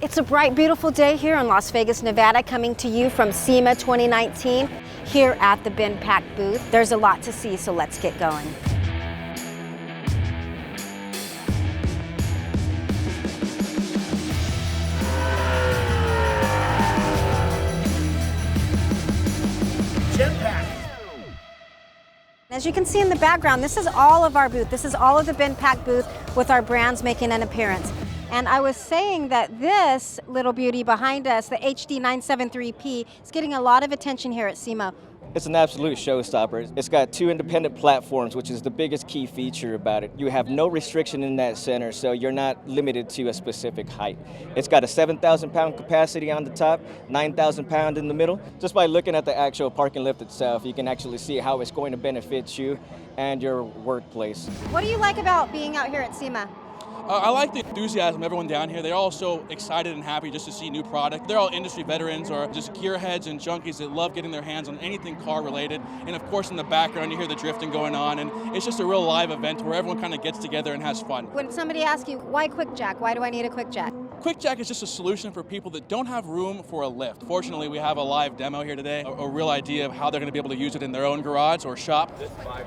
It's a bright, beautiful day here in Las Vegas, Nevada, coming to you from SEMA 2019 here at the BendPak booth. There's a lot to see, so let's get going. As you can see in the background, this is all of our booth. This is all of the BendPak booth with our brands making an appearance. And I was saying that this little beauty behind us, the HD 973P, is getting a lot of attention here at SEMA. It's an absolute showstopper. It's got 2 independent platforms, which is the biggest key feature about it. You have no restriction in that center, so you're not limited to a specific height. It's got a 7,000-pound capacity on the top, 9,000 pound in the middle. Just by looking at the actual parking lift itself, you can actually see how it's going to benefit you and your workplace. What do you like about being out here at SEMA? I like the enthusiasm of everyone down here. They're all so excited and happy just to see new product. They're all industry veterans or just gearheads and junkies that love getting their hands on anything car related. And of course in the background you hear the drifting going on, and it's just a real live event where everyone kind of gets together and has fun. When somebody asks you, why QuickJack? Why do I need a QuickJack? QuickJack is just a solution for people that don't have room for a lift. Fortunately, we have a live demo here today, a real idea of how they're going to be able to use it in their own garage or shop.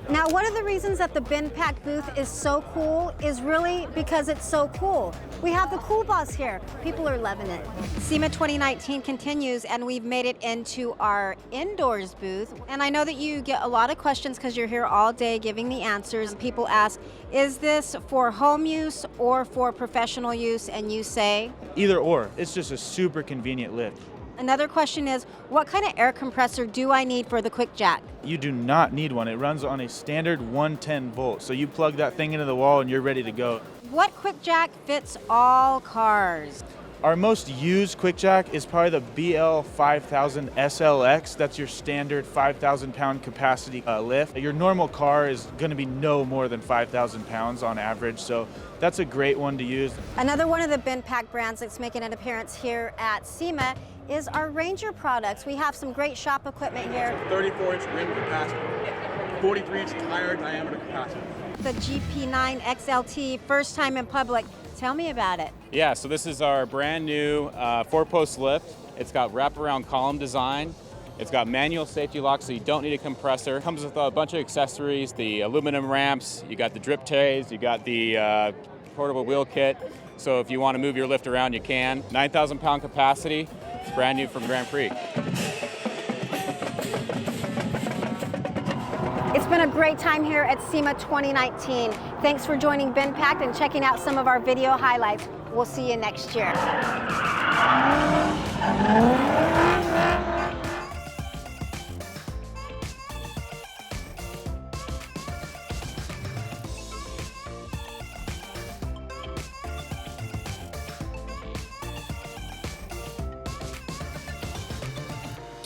Now, one of the reasons that the BendPak booth is so cool is really because it's so cool. We have the cool boss here. People are loving it. SEMA 2019 continues, and we've made it into our indoors booth. And I know that you get a lot of questions because you're here all day giving the answers. People ask, is this for home use or for professional use? And you say? Either or. It's just a super convenient lift. Another question is, what kind of air compressor do I need for the QuickJack? You do not need one. It runs on a standard 110 volt. So you plug that thing into the wall and you're ready to go. What QuickJack fits all cars? Our most used QuickJack is probably the BL5000 SLX. That's your standard 5,000 pound capacity lift. Your normal car is going to be no more than 5,000 pounds on average, so that's a great one to use. Another one of the BendPak brands that's making an appearance here at SEMA is our Ranger products. We have some great shop equipment here. 34-inch rim capacity, 43-inch tire diameter capacity. The GP9 XLT, first time in public. Tell me about it. Yeah, so this is our brand new 4-post lift. It's got wraparound column design. It's got manual safety lock, so you don't need a compressor. It comes with a bunch of accessories, the aluminum ramps, you got the drip trays, you got the portable wheel kit. So if you want to move your lift around, you can. 9,000 pound capacity. It's brand new from Grand Prix. It's been a great time here at SEMA 2019. Thanks for joining BendPak and checking out some of our video highlights. We'll see you next year.